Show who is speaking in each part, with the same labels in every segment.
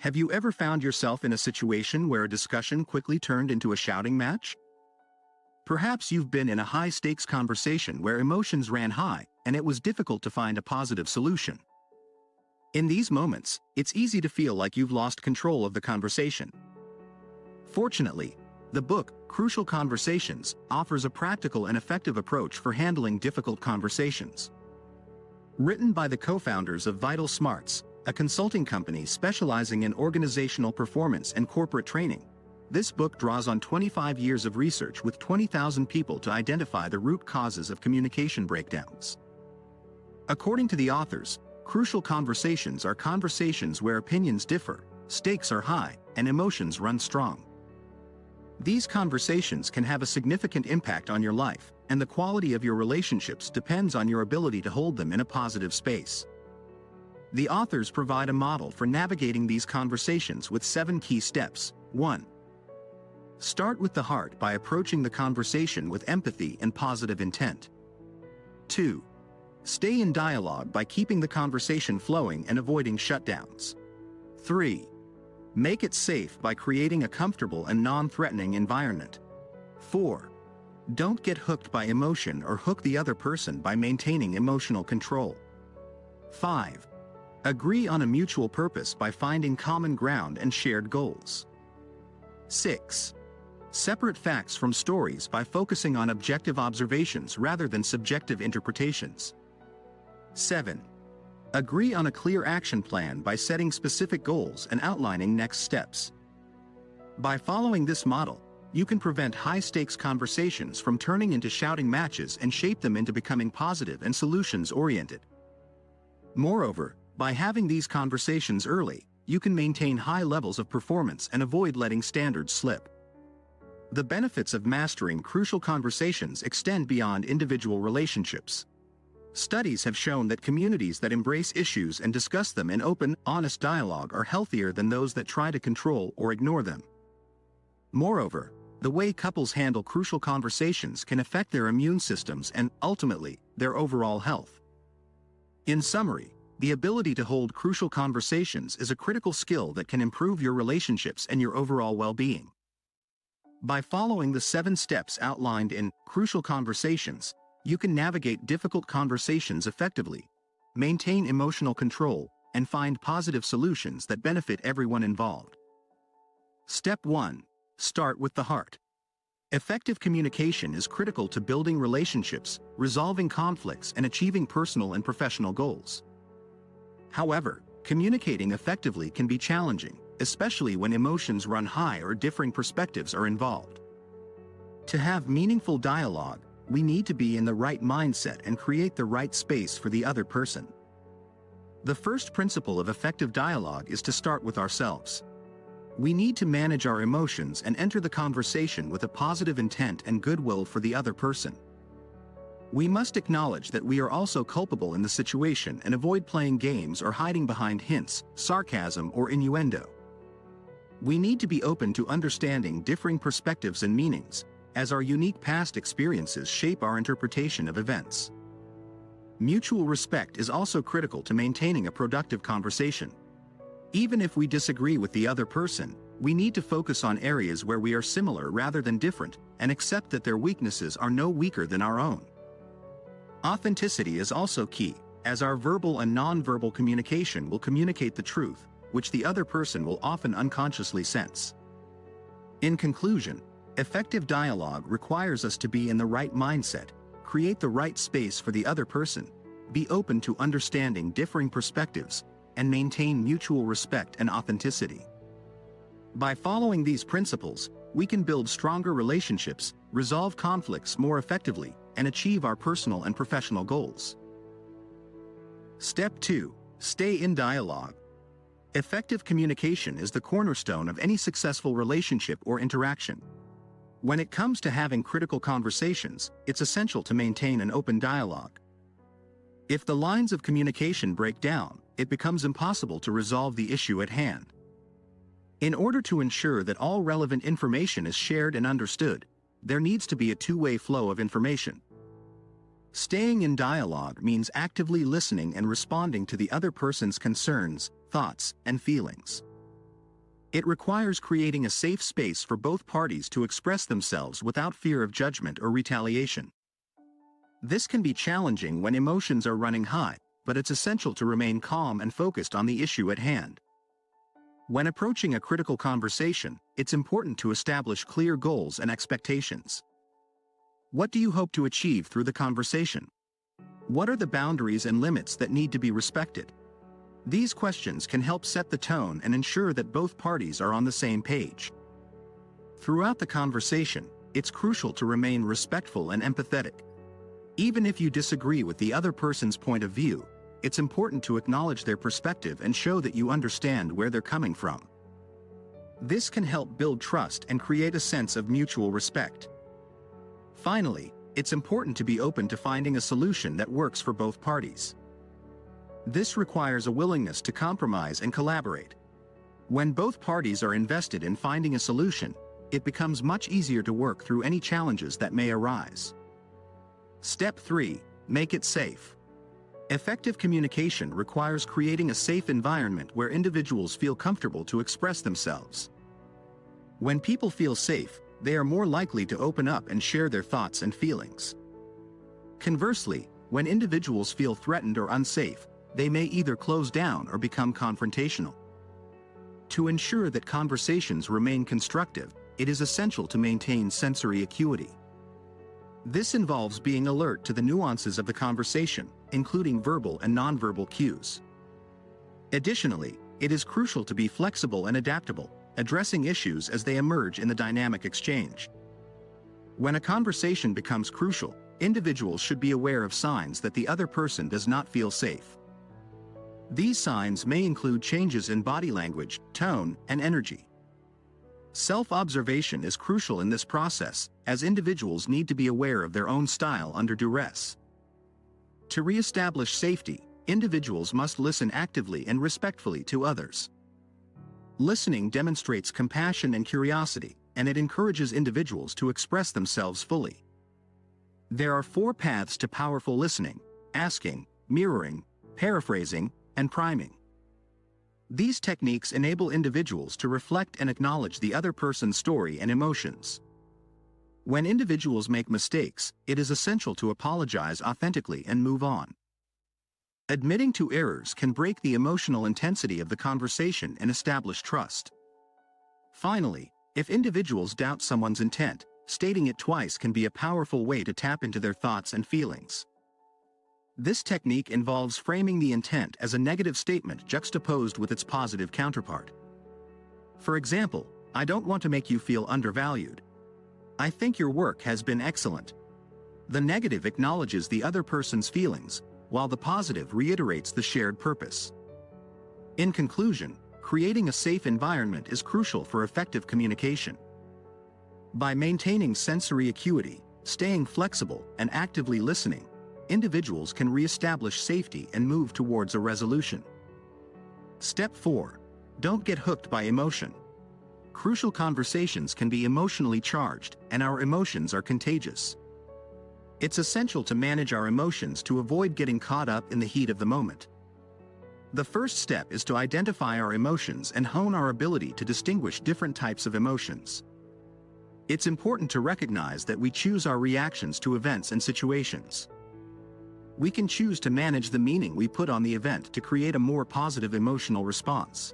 Speaker 1: Have you ever found yourself in a situation where a discussion quickly turned into a shouting match? Perhaps you've been in a high-stakes conversation where emotions ran high and it was difficult to find a positive solution. In these moments, it's easy to feel like you've lost control of the conversation. Fortunately, the book, Crucial Conversations, offers a practical and effective approach for handling difficult conversations. Written by the co-founders of VitalSmarts, a consulting company specializing in organizational performance and corporate training, this book draws on 25 years of research with 20,000 people to identify the root causes of communication breakdowns. According to the authors, crucial conversations are conversations where opinions differ, stakes are high, and emotions run strong. These conversations can have a significant impact on your life, and the quality of your relationships depends on your ability to hold them in a positive space. The authors provide a model for navigating these conversations with 7 key steps. 1. Start with the heart by approaching the conversation with empathy and positive intent. 2. Stay in dialogue by keeping the conversation flowing and avoiding shutdowns. 3. Make it safe by creating a comfortable and non-threatening environment. 4. Don't get hooked by emotion or hook the other person by maintaining emotional control. 5. Agree on a mutual purpose by finding common ground and shared goals. 6. Separate facts from stories by focusing on objective observations rather than subjective interpretations. 7. Agree on a clear action plan by setting specific goals and outlining next steps. By following this model, you can prevent high-stakes conversations from turning into shouting matches and shape them into becoming positive and solutions-oriented. Moreover, by having these conversations early, you can maintain high levels of performance and avoid letting standards slip. The benefits of mastering crucial conversations extend beyond individual relationships. Studies have shown that communities that embrace issues and discuss them in open, honest dialogue are healthier than those that try to control or ignore them. Moreover, the way couples handle crucial conversations can affect their immune systems and, ultimately, their overall health. In summary, the ability to hold crucial conversations is a critical skill that can improve your relationships and your overall well-being. By following the 7 steps outlined in Crucial Conversations, you can navigate difficult conversations effectively, maintain emotional control, and find positive solutions that benefit everyone involved. Step 1. Start with the heart. Effective communication is critical to building relationships, resolving conflicts, and achieving personal and professional goals. However, communicating effectively can be challenging, especially when emotions run high or differing perspectives are involved. To have meaningful dialogue, we need to be in the right mindset and create the right space for the other person. The first principle of effective dialogue is to start with ourselves. We need to manage our emotions and enter the conversation with a positive intent and goodwill for the other person. We must acknowledge that we are also culpable in the situation and avoid playing games or hiding behind hints, sarcasm, or innuendo. We need to be open to understanding differing perspectives and meanings, as our unique past experiences shape our interpretation of events. Mutual respect is also critical to maintaining a productive conversation. Even if we disagree with the other person, we need to focus on areas where we are similar rather than different, and accept that their weaknesses are no weaker than our own. Authenticity is also key, as our verbal and non-verbal communication will communicate the truth, which the other person will often unconsciously sense. In conclusion, effective dialogue requires us to be in the right mindset, create the right space for the other person, be open to understanding differing perspectives, and maintain mutual respect and authenticity. By following these principles, we can build stronger relationships, resolve conflicts more effectively, and achieve our personal and professional goals. Step 2. Stay in dialogue. Effective communication is the cornerstone of any successful relationship or interaction. When it comes to having critical conversations, it's essential to maintain an open dialogue. If the lines of communication break down, it becomes impossible to resolve the issue at hand. In order to ensure that all relevant information is shared and understood, there needs to be a two-way flow of information. Staying in dialogue means actively listening and responding to the other person's concerns, thoughts, and feelings. It requires creating a safe space for both parties to express themselves without fear of judgment or retaliation. This can be challenging when emotions are running high, but it's essential to remain calm and focused on the issue at hand. When approaching a critical conversation, it's important to establish clear goals and expectations. What do you hope to achieve through the conversation? What are the boundaries and limits that need to be respected? These questions can help set the tone and ensure that both parties are on the same page. Throughout the conversation, it's crucial to remain respectful and empathetic. Even if you disagree with the other person's point of view, it's important to acknowledge their perspective and show that you understand where they're coming from. This can help build trust and create a sense of mutual respect. Finally, it's important to be open to finding a solution that works for both parties. This requires a willingness to compromise and collaborate. When both parties are invested in finding a solution, it becomes much easier to work through any challenges that may arise. Step 3. Make it safe. Effective communication requires creating a safe environment where individuals feel comfortable to express themselves. When people feel safe, they are more likely to open up and share their thoughts and feelings. Conversely, when individuals feel threatened or unsafe, they may either close down or become confrontational. To ensure that conversations remain constructive, it is essential to maintain sensory acuity. This involves being alert to the nuances of the conversation, including verbal and nonverbal cues. Additionally, it is crucial to be flexible and adaptable, addressing issues as they emerge in the dynamic exchange. When a conversation becomes crucial, individuals should be aware of signs that the other person does not feel safe. These signs may include changes in body language, tone, and energy. Self-observation is crucial in this process, as individuals need to be aware of their own style under duress. To re-establish safety, individuals must listen actively and respectfully to others. Listening demonstrates compassion and curiosity, and it encourages individuals to express themselves fully. There are 4 paths to powerful listening: asking, mirroring, paraphrasing, and priming. These techniques enable individuals to reflect and acknowledge the other person's story and emotions. When individuals make mistakes, it is essential to apologize authentically and move on. Admitting to errors can break the emotional intensity of the conversation and establish trust. Finally, if individuals doubt someone's intent, stating it twice can be a powerful way to tap into their thoughts and feelings. This technique involves framing the intent as a negative statement juxtaposed with its positive counterpart. For example, "I don't want to make you feel undervalued. I think your work has been excellent." The negative acknowledges the other person's feelings, while the positive reiterates the shared purpose. In conclusion, creating a safe environment is crucial for effective communication. By maintaining sensory acuity, staying flexible, and actively listening, individuals can re-establish safety and move towards a resolution. Step 4. Don't get hooked by emotion. Crucial conversations can be emotionally charged, and our emotions are contagious. It's essential to manage our emotions to avoid getting caught up in the heat of the moment. The first step is to identify our emotions and hone our ability to distinguish different types of emotions. It's important to recognize that we choose our reactions to events and situations. We can choose to manage the meaning we put on the event to create a more positive emotional response.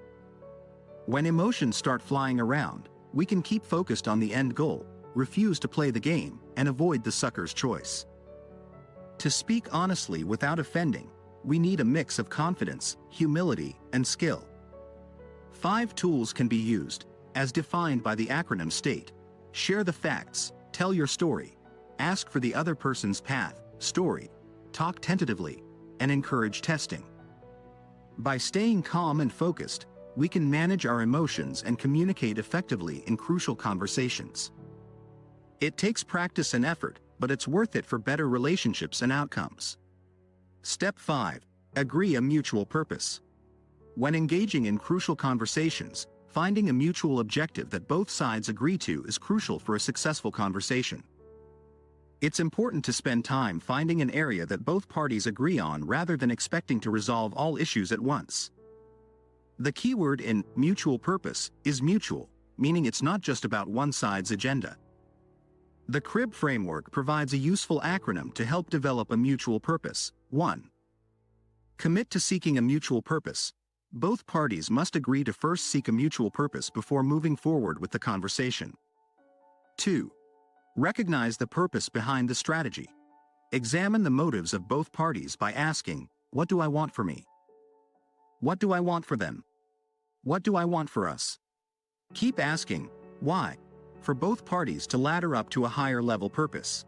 Speaker 1: When emotions start flying around, we can keep focused on the end goal, refuse to play the game, and avoid the sucker's choice. To speak honestly without offending, we need a mix of confidence, humility, and skill. 5 tools can be used, as defined by the acronym STATE: share the facts, tell your story, ask for the other person's path, story, talk tentatively, and encourage testing. By staying calm and focused, we can manage our emotions and communicate effectively in crucial conversations. It takes practice and effort, but it's worth it for better relationships and outcomes. Step 5. Agree a mutual purpose. When engaging in crucial conversations, finding a mutual objective that both sides agree to is crucial for a successful conversation. It's important to spend time finding an area that both parties agree on rather than expecting to resolve all issues at once. The keyword in mutual purpose is mutual, meaning it's not just about one side's agenda. The CRIB framework provides a useful acronym to help develop a mutual purpose. 1. Commit to seeking a mutual purpose. Both parties must agree to first seek a mutual purpose before moving forward with the conversation. 2. Recognize the purpose behind the strategy. Examine the motives of both parties by asking, what do I want for me? What do I want for them? What do I want for us? Keep asking, why, for both parties to ladder up to a higher level purpose.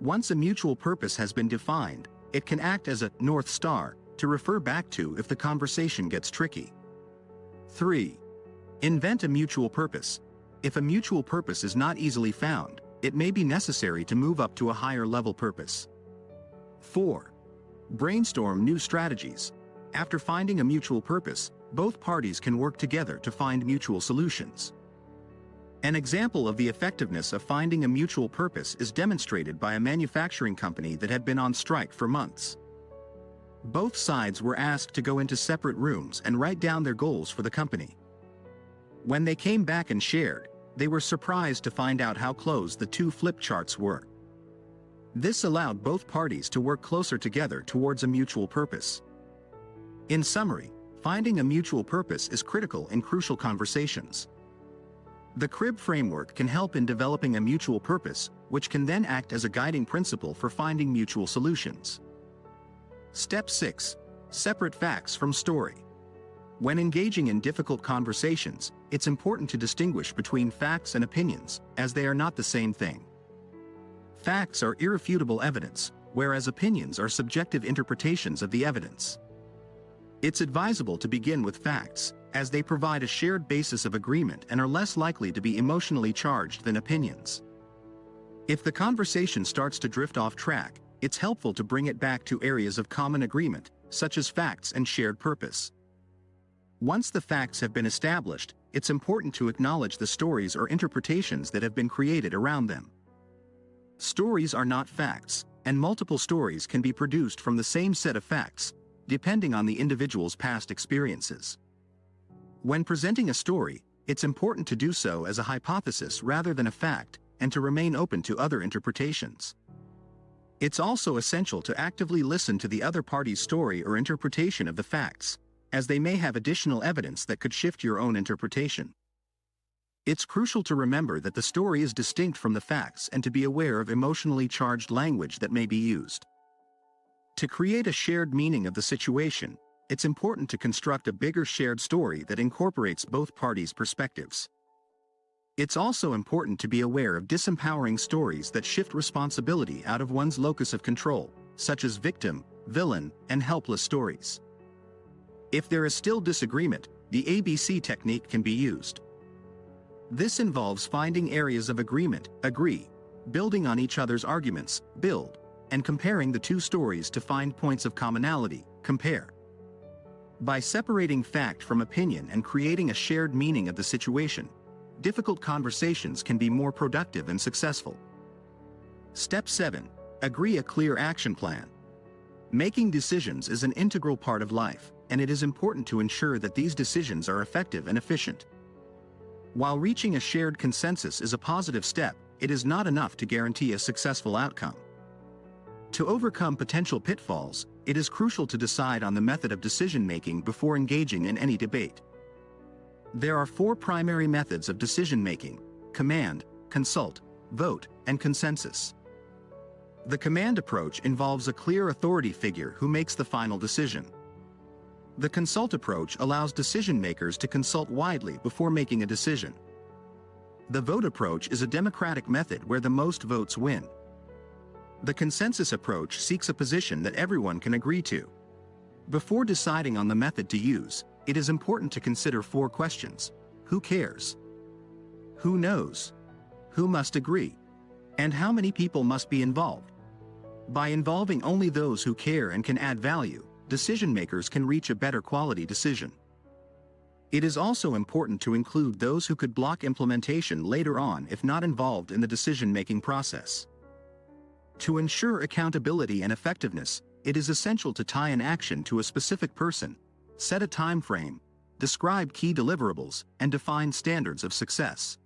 Speaker 1: Once a mutual purpose has been defined, it can act as a North Star to refer back to if the conversation gets tricky. 3. Invent a mutual purpose. If a mutual purpose is not easily found, it may be necessary to move up to a higher level purpose. 4. Brainstorm new strategies. After finding a mutual purpose, both parties can work together to find mutual solutions. An example of the effectiveness of finding a mutual purpose is demonstrated by a manufacturing company that had been on strike for months. Both sides were asked to go into separate rooms and write down their goals for the company. When they came back and shared, they were surprised to find out how close the two flip charts were. This allowed both parties to work closer together towards a mutual purpose. In summary, finding a mutual purpose is critical in crucial conversations. The CRIB framework can help in developing a mutual purpose, which can then act as a guiding principle for finding mutual solutions. Step 6. Separate facts from story. When engaging in difficult conversations, it's important to distinguish between facts and opinions, as they are not the same thing. Facts are irrefutable evidence, whereas opinions are subjective interpretations of the evidence. It's advisable to begin with facts, as they provide a shared basis of agreement and are less likely to be emotionally charged than opinions. If the conversation starts to drift off track, it's helpful to bring it back to areas of common agreement, such as facts and shared purpose. Once the facts have been established, it's important to acknowledge the stories or interpretations that have been created around them. Stories are not facts, and multiple stories can be produced from the same set of facts, depending on the individual's past experiences. When presenting a story, it's important to do so as a hypothesis rather than a fact, and to remain open to other interpretations. It's also essential to actively listen to the other party's story or interpretation of the facts, as they may have additional evidence that could shift your own interpretation. It's crucial to remember that the story is distinct from the facts and to be aware of emotionally charged language that may be used. To create a shared meaning of the situation, it's important to construct a bigger shared story that incorporates both parties' perspectives. It's also important to be aware of disempowering stories that shift responsibility out of one's locus of control, such as victim, villain, and helpless stories. If there is still disagreement, the ABC technique can be used. This involves finding areas of agreement, agree, building on each other's arguments, build, and comparing the two stories to find points of commonality, compare. By separating fact from opinion and creating a shared meaning of the situation, difficult conversations can be more productive and successful. Step 7. Agree a clear action plan. Making decisions is an integral part of life, and it is important to ensure that these decisions are effective and efficient. While reaching a shared consensus is a positive step, it is not enough to guarantee a successful outcome. To overcome potential pitfalls, it is crucial to decide on the method of decision-making before engaging in any debate. There are 4 primary methods of decision-making: command, consult, vote, and consensus. The command approach involves a clear authority figure who makes the final decision. The consult approach allows decision-makers to consult widely before making a decision. The vote approach is a democratic method where the most votes win. The consensus approach seeks a position that everyone can agree to. Before deciding on the method to use, it is important to consider 4 questions. Who cares? Who knows? Who must agree? And how many people must be involved? By involving only those who care and can add value, decision-makers can reach a better quality decision. It is also important to include those who could block implementation later on if not involved in the decision-making process. To ensure accountability and effectiveness, it is essential to tie an action to a specific person, set a time frame, describe key deliverables, and define standards of success.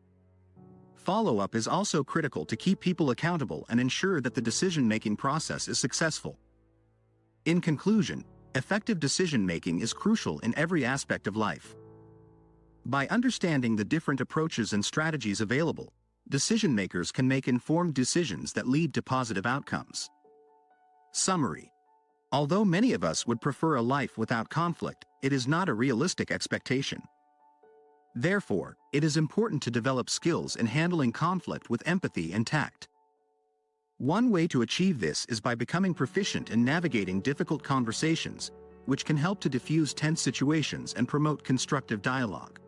Speaker 1: Follow-up is also critical to keep people accountable and ensure that the decision-making process is successful. In conclusion, effective decision-making is crucial in every aspect of life. By understanding the different approaches and strategies available, decision-makers can make informed decisions that lead to positive outcomes. Summary. Although many of us would prefer a life without conflict, it is not a realistic expectation. Therefore, it is important to develop skills in handling conflict with empathy and tact. One way to achieve this is by becoming proficient in navigating difficult conversations, which can help to diffuse tense situations and promote constructive dialogue.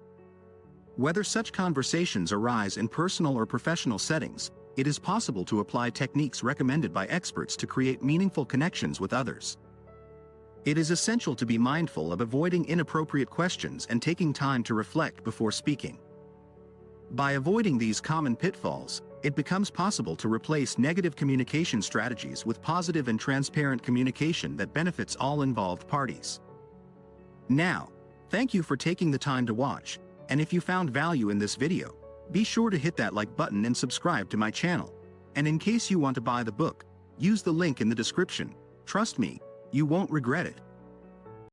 Speaker 1: Whether such conversations arise in personal or professional settings, it is possible to apply techniques recommended by experts to create meaningful connections with others. It is essential to be mindful of avoiding inappropriate questions and taking time to reflect before speaking. By avoiding these common pitfalls, it becomes possible to replace negative communication strategies with positive and transparent communication that benefits all involved parties. Now, thank you for taking the time to watch, and if you found value in this video, be sure to hit that like button and subscribe to my channel. And in case you want to buy the book, use the link in the description. Trust me, you won't regret it.